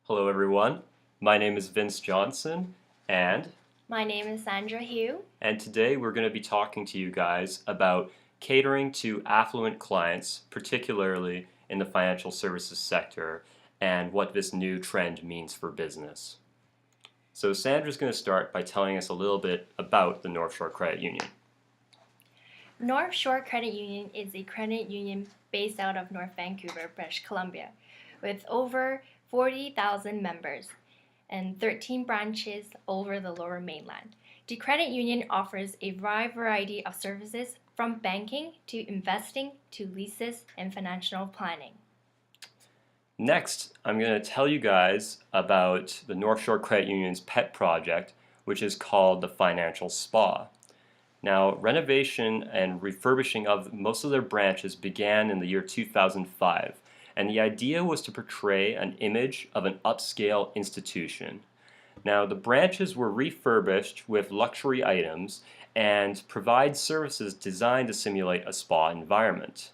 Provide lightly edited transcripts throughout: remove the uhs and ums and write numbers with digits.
Hello, everyone. My name is Vince Johnson, and My name is Sandra Hiew. today we're going to be talking to you guys about catering to affluent clients, particularly in the financial services sector, and what this new trend means for business. So Sandra's going to start by telling us a little bit about the North Shore Credit Union. North Shore Credit Union is a credit union based out of North Vancouver, British Columbia, with over 40,000 members and 13 branches over the Lower Mainland. The credit union offers a wide variety of services from banking to investing to leases and financial planning. Next, I'm going to tell you guys about the North Shore Credit Union's pet project, which is called the Financial Spa. Now, renovation and refurbishing of most of their branches began in the year 2005, and the idea was to portray an image of an upscale institution. Now, the branches were refurbished with luxury items and provide services designed to simulate a spa environment.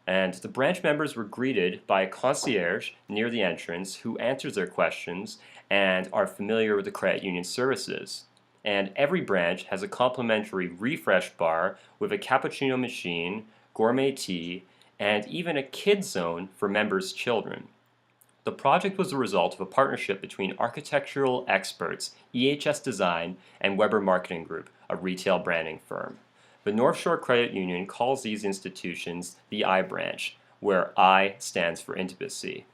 And the branch members were greeted by a concierge near the entrance who answers their questions and are familiar with the credit union services. And every branch has a complimentary refresh bar with a cappuccino machine, gourmet tea, and even a kids zone for members' children. The project was the result of a partnership between architectural experts EHS Design and Weber Marketing Group, a retail branding firm. The North Shore Credit Union calls these institutions the I branch, where I stands for intimacy.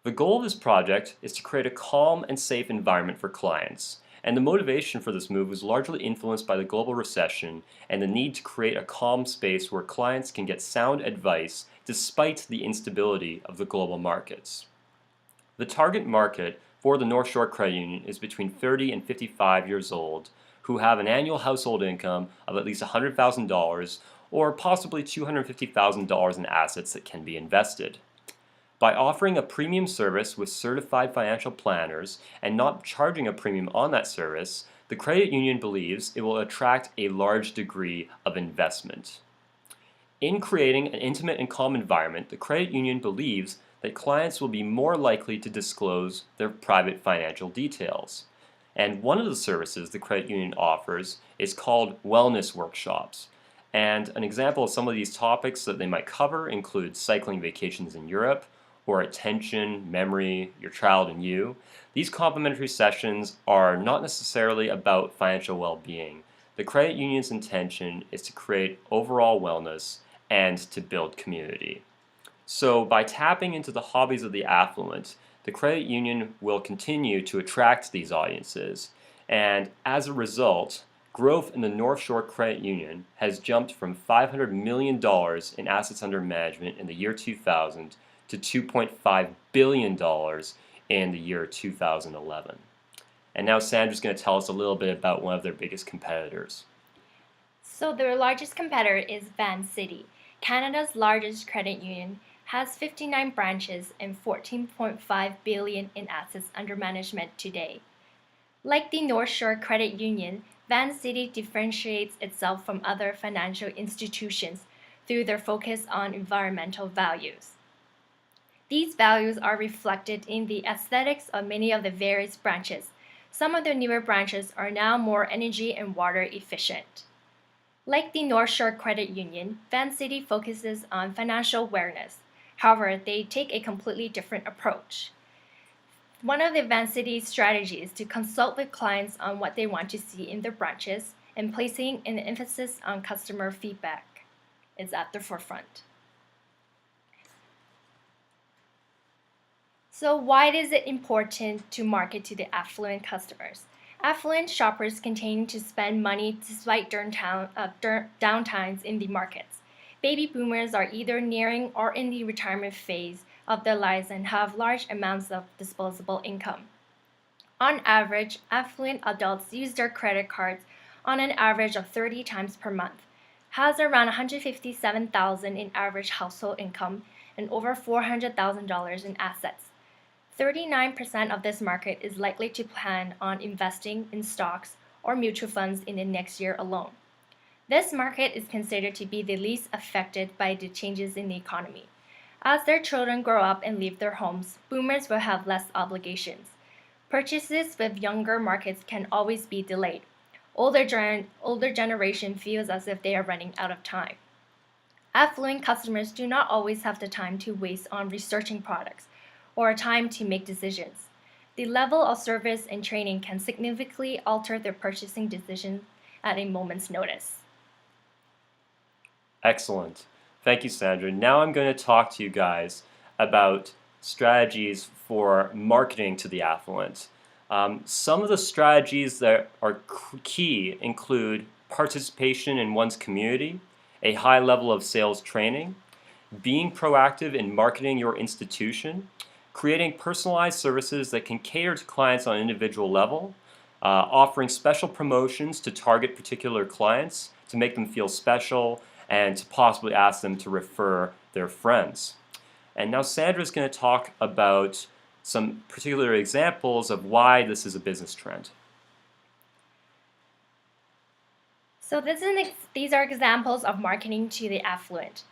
The goal of this project is to create a calm and safe environment for clients, and the motivation for this move was largely influenced by the global recession and the need to create a calm space where clients can get sound advice despite the instability of the global markets. The target market for the North Shore Credit Union is between 30 and 55 years old who have an annual household income of at least $100,000 or possibly $250,000 in assets that can be invested. By offering a premium service with certified financial planners and not charging a premium on that service, the credit union believes it will attract a large degree of investment. In creating an intimate and calm environment, the credit union believes that clients will be more likely to disclose their private financial details. And one of the services the credit union offers is called wellness workshops. And an example of some of these topics that they might cover include cycling vacations in Europe, or attention, memory, your child and you. These complimentary sessions are not necessarily about financial well-being. The credit union's intention is to create overall wellness and to build community. So by tapping into the hobbies of the affluent, the credit union will continue to attract these audiences. And as a result, growth in the North Shore Credit Union has jumped from $500 million in assets under management in the year 2000 to $2.5 billion in the year 2011. And now Sandra's going to tell us a little bit about one of their biggest competitors. So their largest competitor is Van City, Canada's largest credit union, has 59 branches and 14.5 billion in assets under management today. Like the North Shore Credit Union, Van City differentiates itself from other financial institutions through their focus on environmental values. These values are reflected in the aesthetics of many of the various branches. Some of the newer branches are now more energy and water efficient. Like the North Shore Credit Union, Van City focuses on financial awareness. However, they take a completely different approach. One of the Van City's strategies is to consult with clients on what they want to see in their branches, and placing an emphasis on customer feedback is at the forefront. So why is it important to market to the affluent customers? Affluent shoppers continue to spend money despite downtimes in the markets. Baby boomers are either nearing or in the retirement phase of their lives and have large amounts of disposable income. On average, affluent adults use their credit cards on an average of 30 times per month, has around $157,000 in average household income, and over $400,000 in assets. 39% of this market is likely to plan on investing in stocks or mutual funds in the next year alone. This market is considered to be the least affected by the changes in the economy. As their children grow up and leave their homes, boomers will have less obligations. Purchases with younger markets can always be delayed. Older generation feels as if they are running out of time. Affluent customers do not always have the time to waste on researching products or time to make decisions. The level of service and training can significantly alter their purchasing decisions at a moment's notice. Excellent. Thank you, Sandra. Now I'm going to talk to you guys about strategies for marketing to the affluent. Some of the strategies that are key include participation in one's community, a high level of sales training, being proactive in marketing your institution, creating personalized services that can cater to clients on an individual level, offering special promotions to target particular clients to make them feel special, and to possibly ask them to refer their friends. And now Sandra is going to talk about some particular examples of why this is a business trend. So these are examples of marketing to the affluent.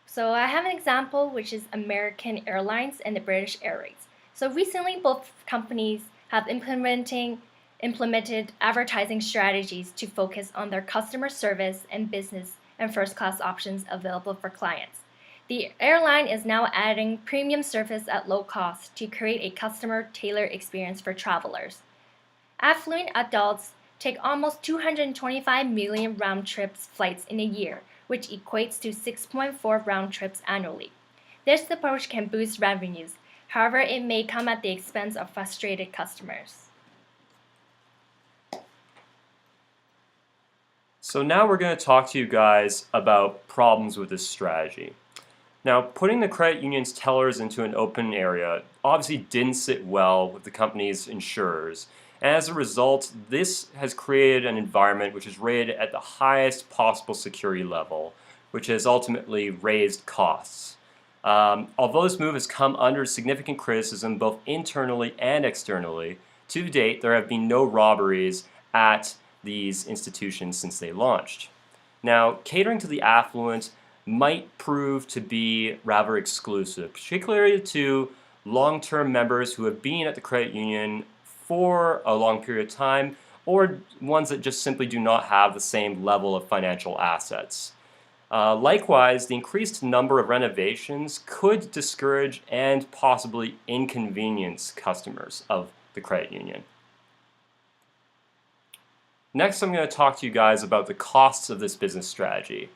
So I have an example which is American Airlines and the British Airways. So recently both companies have implemented advertising strategies to focus on their customer service and business and first-class options available for clients. The airline is now adding premium service at low cost to create a customer-tailored experience for travelers. Affluent adults take almost 225 million round-trip flights in a year, which equates to 6.4 round trips annually. This approach can boost revenues. However, it may come at the expense of frustrated customers. So now we're going to talk to you guys about problems with this strategy. Now, putting the credit union's tellers into an open area obviously didn't sit well with the company's insurers. And as a result, this has created an environment which is rated at the highest possible security level, which has ultimately raised costs. Although this move has come under significant criticism both internally and externally, to date there have been no robberies at these institutions since they launched. Now, catering to the affluent might prove to be rather exclusive, particularly to long-term members who have been at the credit union for a long period of time, or ones that just simply do not have the same level of financial assets. Likewise, the increased number of renovations could discourage and possibly inconvenience customers of the credit union. Next, I'm going to talk to you guys about the costs of this business strategy.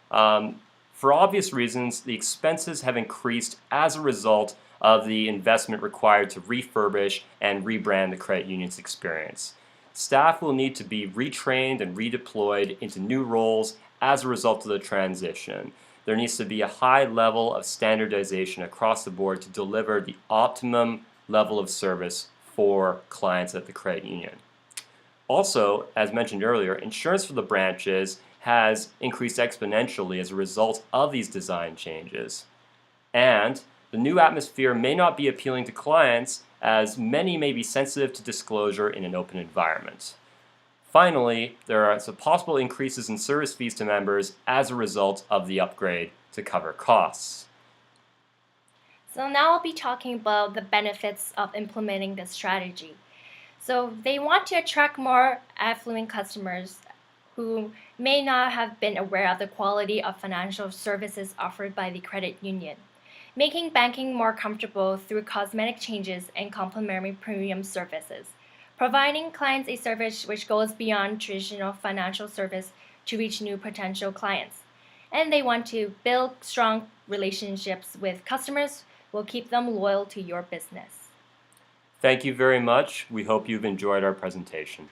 For obvious reasons, the expenses have increased as a result of the investment required to refurbish and rebrand the credit union's experience. Staff will need to be retrained and redeployed into new roles as a result of the transition. There needs to be a high level of standardization across the board to deliver the optimum level of service for clients at the credit union. Also, as mentioned earlier, insurance for the branches has increased exponentially as a result of these design changes. And the new atmosphere may not be appealing to clients, as many may be sensitive to disclosure in an open environment. Finally, there are some possible increases in service fees to members as a result of the upgrade to cover costs. So now I'll be talking about the benefits of implementing this strategy. So they want to attract more affluent customers who may not have been aware of the quality of financial services offered by the credit union, making banking more comfortable through cosmetic changes and complimentary premium services, providing clients a service which goes beyond traditional financial service to reach new potential clients. And they want to build strong relationships with customers who will keep them loyal to your business. Thank you very much. We hope you've enjoyed our presentation.